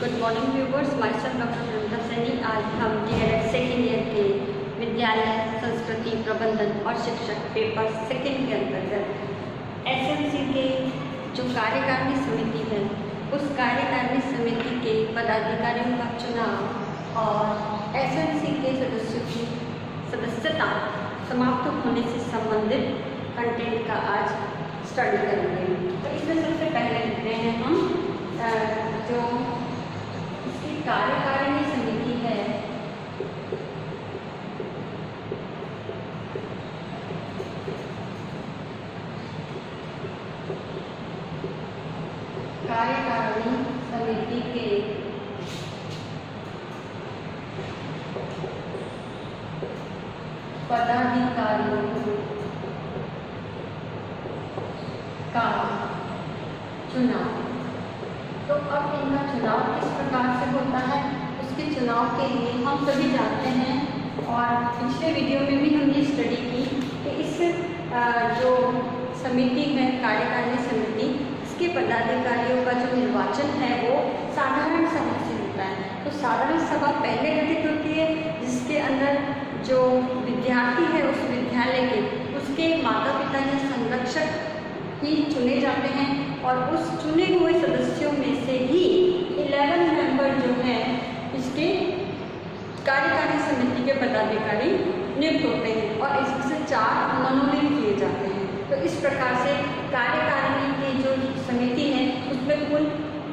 Good morning viewers, myself doctor Namrata Saini. आज हम DLED second year के विद्यालय संस्कृति प्रबंधन और शिक्षक पेपर सेकेंड के अंतर्गत SLC के जो कार्यकारिणी समिति है उस कार्यकारिणी समिति के पदाधिकारियों का चुनाव और SLC के सदस्यों की सदस्यता समाप्त होने से संबंधित कंटेंट का आज स्टडी करेंगे। तो इसमें सबसे पहले लिखते हैं हम जो इसकी कार्यकारिणी समिति है कार्यकारिणी समिति के पदाधिकारियों का चुनाव। तो अब इनका चुनाव किस प्रकार से होता है, उसके चुनाव के लिए हम सभी जानते हैं और पिछले वीडियो में भी हमने स्टडी की कि इस जो समिति है कार्यकारिणी समिति, इसके पदाधिकारियों का जो निर्वाचन है वो साधारण सभा से होता है। तो साधारण सभा पहले गठित होती है जिसके अंदर जो विद्यार्थी है उस विद्यालय के उसके माता पिता या संरक्षक ही चुने जाते हैं और उस चुने हुए सदस्यों में से ही 11 मेंबर जो हैं इसके कार्यकारिणी समिति के पदाधिकारी नियुक्त होते हैं और इसमें से 4 मनोनीत किए जाते हैं। तो इस प्रकार से कार्यकारिणी की जो समिति है उसमें कुल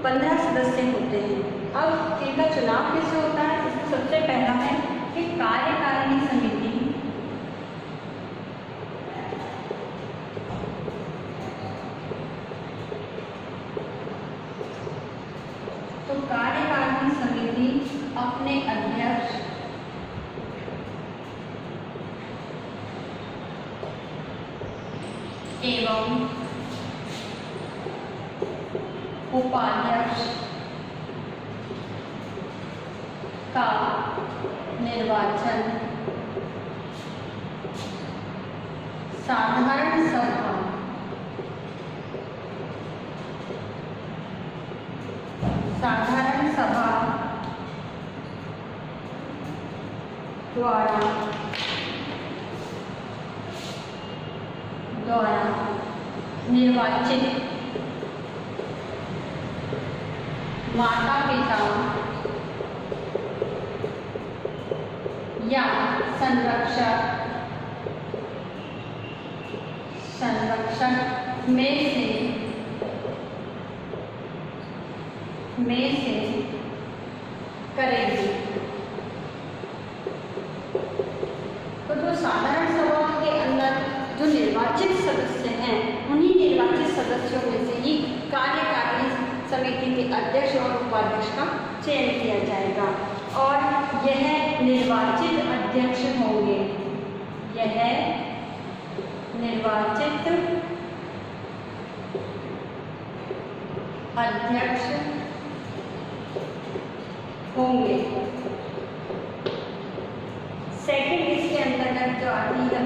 15 सदस्य होते हैं। अब इनका चुनाव कैसे होता है, इसमें सबसे पहला है कि कार्यकारिणी समिति अपने अध्यक्ष एवं उपाध्यक्ष का निर्वाचन साधारण सभा द्वारा निर्वाचित माता पिता या संरक्षक में से करेगी। तो जो साधारण सभा के अंदर जो निर्वाचित सदस्य हैं उन्हीं निर्वाचित सदस्यों में से ही कार्यकारिणी समिति के अध्यक्ष और उपाध्यक्ष का चयन किया जाएगा और यह निर्वाचित अध्यक्ष होंगे। यह निर्वाचित अध्यक्ष होंगे। सेकंड इसके अंतर्गत जो आती है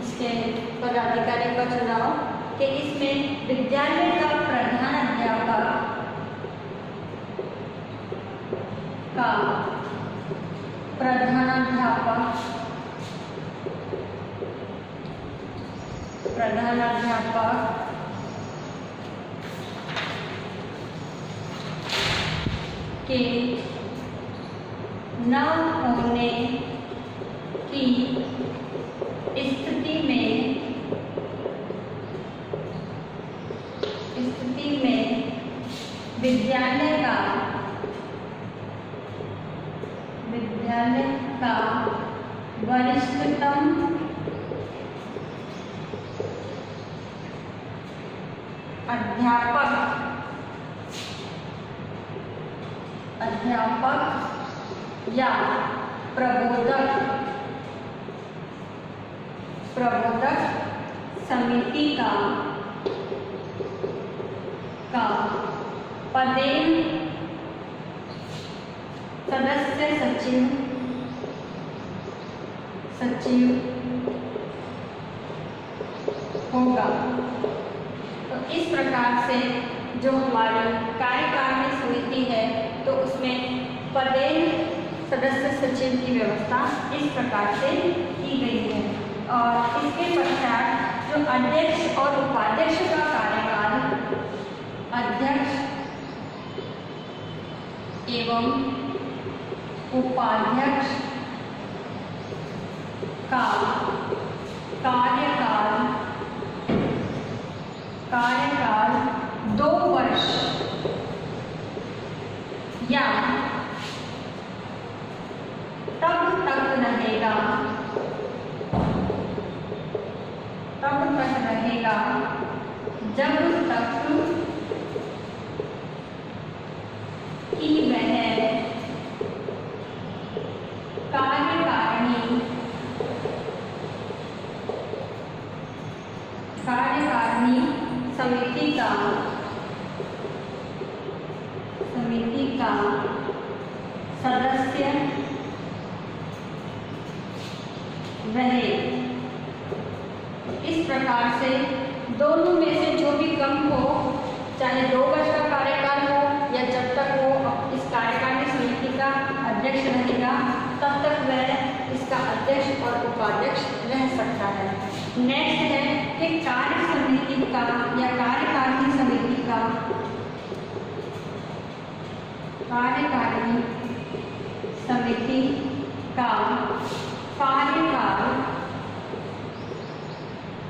इसके पदाधिकारी का चुनाव कि इसमें विद्यालय का प्रधानाध्यापक के न होने की स्थिति में विद्यालय का वरिष्ठतम अध्यापक या प्रबोधक समिति का पदेन सदस्य सचिव होगा। तो इस प्रकार से जो हमारी कार्यकारिणी समिति है तो उस पदेन सदस्य सचिव की व्यवस्था इस प्रकार से की गई है। और इसके पश्चात जो अध्यक्ष और उपाध्यक्ष का कार्यकाल, अध्यक्ष एवं उपाध्यक्ष का कार्यकाल 2 वर्ष या तब तक रहेगा जब तक कि वह कार्यकारिणी समिति का सदस्य रहे। इस प्रकार से दोनों में से जो भी कम हो, चाहे 2 वर्ष का कार्यकाल हो या जब तक वो इस कार्यकारिणी समिति का अध्यक्ष रहेगा तब तक वह इसका अध्यक्ष और उपाध्यक्ष रह सकता है। नेक्स्ट है कि कार्यकारिणी समिति का कार्यकाल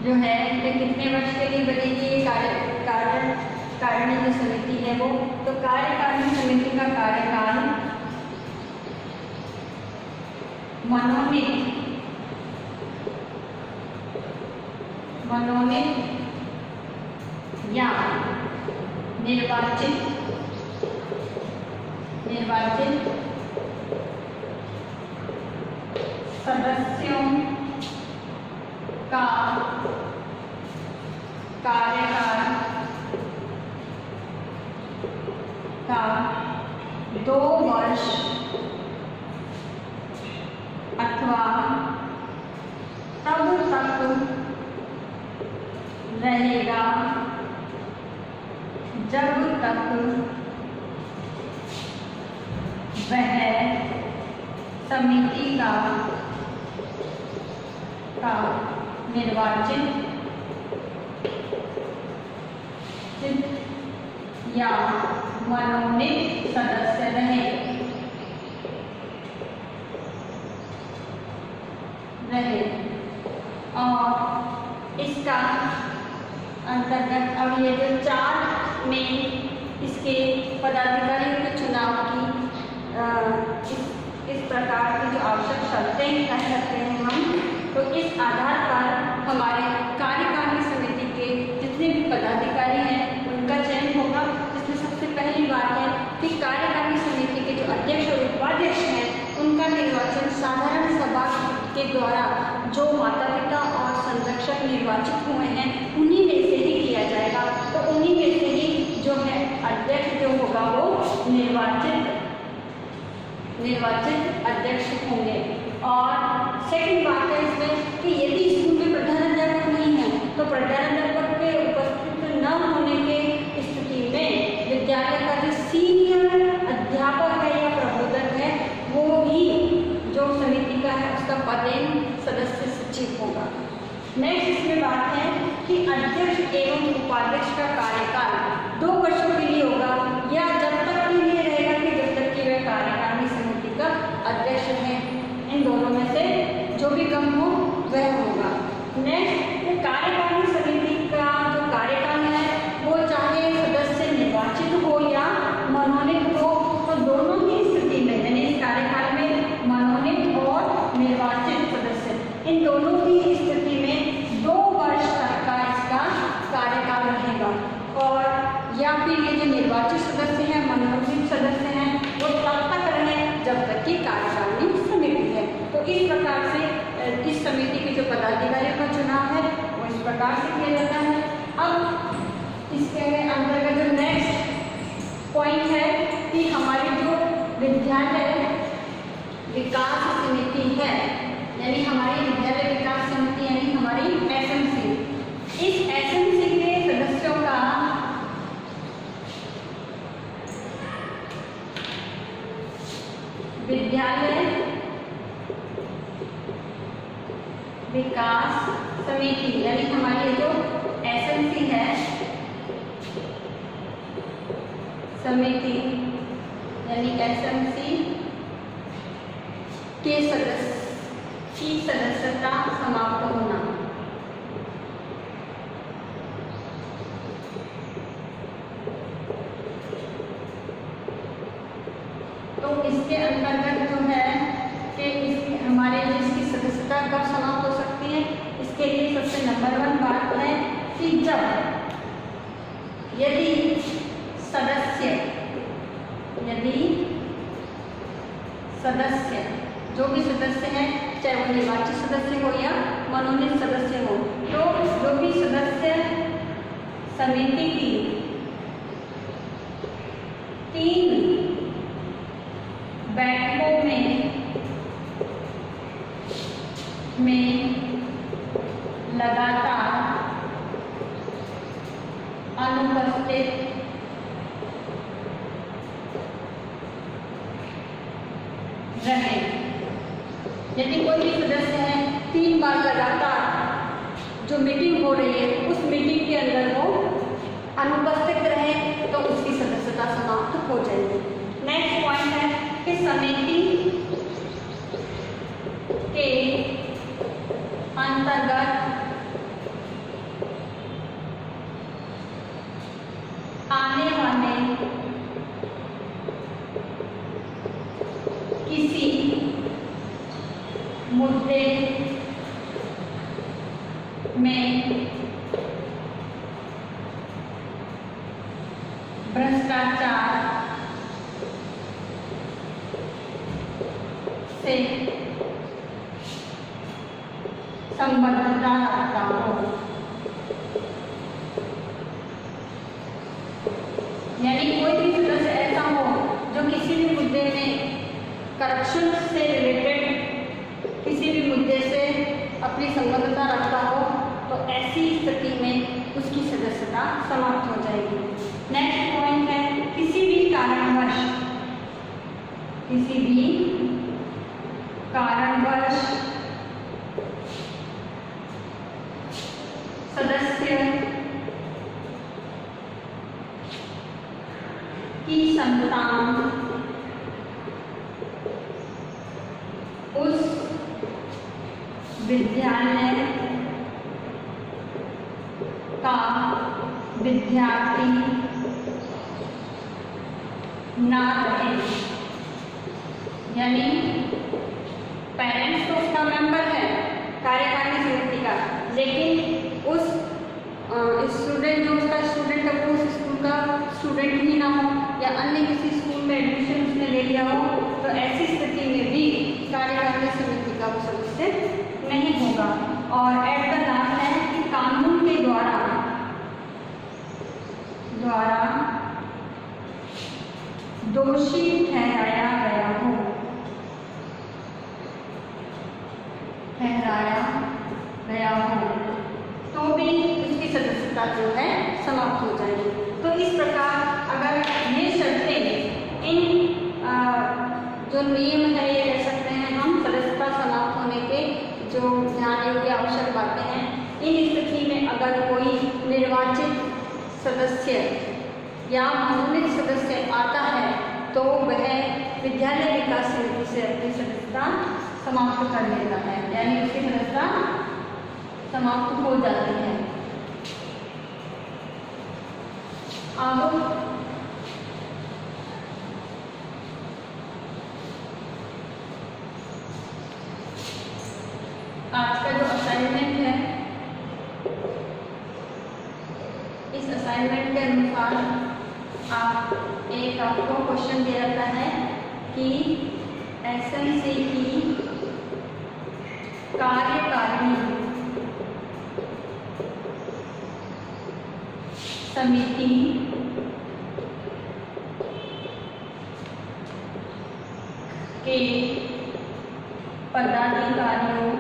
जो है ये कितने वर्ष के लिए बनेगी? ये कार्यकारिणी जो समिति है वो, तो कार्यकारिणी समिति का कार्यकाल मनोनीत या निर्वाचित सदस्यों का कार्यकाल का 2 वर्ष अथवा तब तक रहेगा जब तक वह समिति का निर्वाचित या मनोनीत सदस्य रहे। और इसका अंतर्गत अब ये जो 4 में इसके पदाधिकारियों के चुनाव की इस प्रकार की जो आवश्यक शर्तें कह सकते हैं हम, तो इस आधार पर हमारे कार्यकारिणी समिति के जितने भी पदाधिकारी हैं उनका चयन होगा। जिसमें सबसे पहली बात है कि कार्यकारिणी समिति के जो अध्यक्ष और उपाध्यक्ष हैं उनका निर्वाचन साधारण सभा के द्वारा जो माता पिता और संरक्षक निर्वाचित हुए हैं उन्हीं में से ही किया जाएगा। तो उन्हीं में से ही जो है अध्यक्ष जो होगा वो निर्वाचित अध्यक्ष होंगे। और सेकंड बात है इसमें कि यदि स्कूल में प्रधानाध्यापक नहीं है तो प्रधानाध्यापक के उपस्थित न होने के स्थिति में विद्यालय का जो सीनियर अध्यापक है या प्रबोधक है वो भी जो समिति का है उसका पदेन सदस्य सचिव होगा। नेक्स्ट इसमें बात है कि अध्यक्ष एवं उपाध्यक्ष का कार्यकाल 2 वर्षों के लिए होगा या जब तक के लिए रहेगा कि जब तक कि वह कार्यकारिणी समिति का अध्यक्ष है। इन दोनों में से जो भी कम हो वह होगा। नेक्स्ट कार्यकारिणी समिति का जो कार्यकाल है वो चाहे सदस्य निर्वाचित हो या मनोनीत हो, तो दोनों ही स्थिति में यानी इस कार्यकाल में मनोनीत और निर्वाचित सदस्य इन दोनों की स्थिति में 2 वर्ष तक का इसका कार्यकाल रहेगा। और या फिर ये जो निर्वाचित सदस्य हैं मनोनीत सदस्य हैं वो तब तक रहे जब तक कि कार्यकारिणी समिति है। तो इस प्रकार से इस समिति के जो पदाधिकारियों का चुनाव है वो इस प्रकार से किया जाता है। अब इसके अंतर्गत जो नेक्स्ट पॉइंट है कि हमारी जो विद्यालय विकास समिति है यानी हमारी विद्यालय विकास समिति यानी हमारी SMC, इस SMC के सदस्यों का विद्यालय विकास समिति, यानी हमारी जो एसएमसी है समिति, यानी एसएमसी के सदस्य की सदस्यता समाप्त होना। तो इसके अंतर्गत जो है कि इसकी हमारे इसकी सदस्यता कब समाप्त हो सकती है, इसके लिए सबसे नंबर 1 बात है कि जब यदि सदस्य जो भी सदस्य है, चाहे वो निर्वाचित सदस्य हो या मनोनीत सदस्य हो, तो जो भी सदस्य समिति की 3 बैठकों में लगातार अनुपस्थित रहे। यदि कोई भी सदस्य है 3 बार लगातार जो मीटिंग हो रही है उस मीटिंग के अंदर वो अनुपस्थित रहे तो उसकी सदस्यता समाप्त हो जाएगी। नेक्स्ट पॉइंट है कि समिति के अंतर्गत आने वाले किसी मुद्दे में भ्रष्टाचार से संबद्धता रखता हो, यानी कोई भी सदस्य ऐसा हो जो किसी भी मुद्दे में करप्शन से रिलेटेड किसी भी मुद्दे से अपनी संबद्धता रखता हो, तो ऐसी स्थिति में उसकी सदस्यता समाप्त हो जाएगी। नेक्स्ट पॉइंट है किसी भी कारणवश सदस्य की संतान उस विद्यालय का विद्यार्थी ना रहे, यानी पेरेंट्स तो उसका मेंबर है कार्यकारिणी समिति का, लेकिन उस स्टूडेंट जो उसका स्टूडेंट है वो उस स्कूल का स्टूडेंट ही ना हो या अन्य किसी स्कूल में एडमिशन उसने ले लिया हो, तो ऐसी स्थिति में भी कार्यकारिणी समिति का वो सदस्य नहीं होगा। और एट द लास्ट है कि कानून के द्वारा दोषी ठहराया गया हो तो भी उसकी सदस्यता जो है समाप्त हो जाएगी। तो इस प्रकार अगर ये शर्तें इन जो नियम है ये कह सकते हैं हम सदस्यता समाप्त होने के जो ध्यान योग्य आवश्यक बातें हैं, इन स्थिति में अगर कोई निर्वाचित सदस्य या मनोनीत सदस्य आता है तो वह विद्यालय विकास समिति से अपनी सदस्यता समाप्त कर लेता है, यानी उसकी सदस्यता समाप्त हो जाती है। अब आज का जो असाइनमेंट है, इस असाइनमेंट के अनुसार आपको क्वेश्चन दिया जाता है कि एसएमसी की कार्यकारिणी समिति के पदाधिकारियों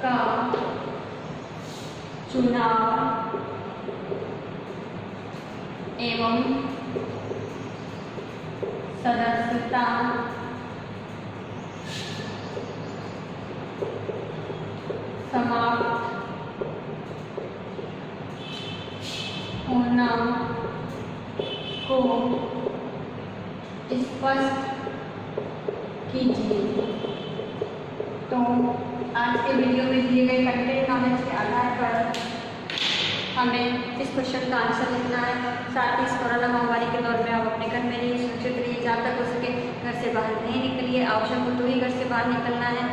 का चुनाव एवं सदस्यता समाप्त होना को स्पष्ट कीजिए। तो आज के वीडियो में दिए गए कंटेंट नॉलेज के आधार पर हमें इस क्वेश्चन का आंसर लिखना है। साथ ही इस कोरोना महामारी के दौर में आप अपने घर में रहिए, सुरक्षित रहिए, जहाँ तक हो सके घर से बाहर नहीं निकलिए, आवश्यक हो तो ही घर से बाहर निकलना है।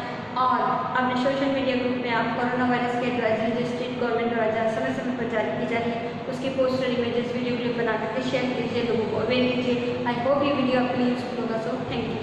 और अपने सोशल मीडिया ग्रुप में आप कोरोना वायरस के एडवाइजरी जो स्टेट गवर्नमेंट द्वारा समय समय पर जारी की जा रही है उसकी पोस्टर इमेजेस वीडियो क्लिप बना करके शेयर कीजिए, लोगों को अवेयर कीजिए। आई होप ये वीडियो आपके लिए यूजफुल होगा। So thank you.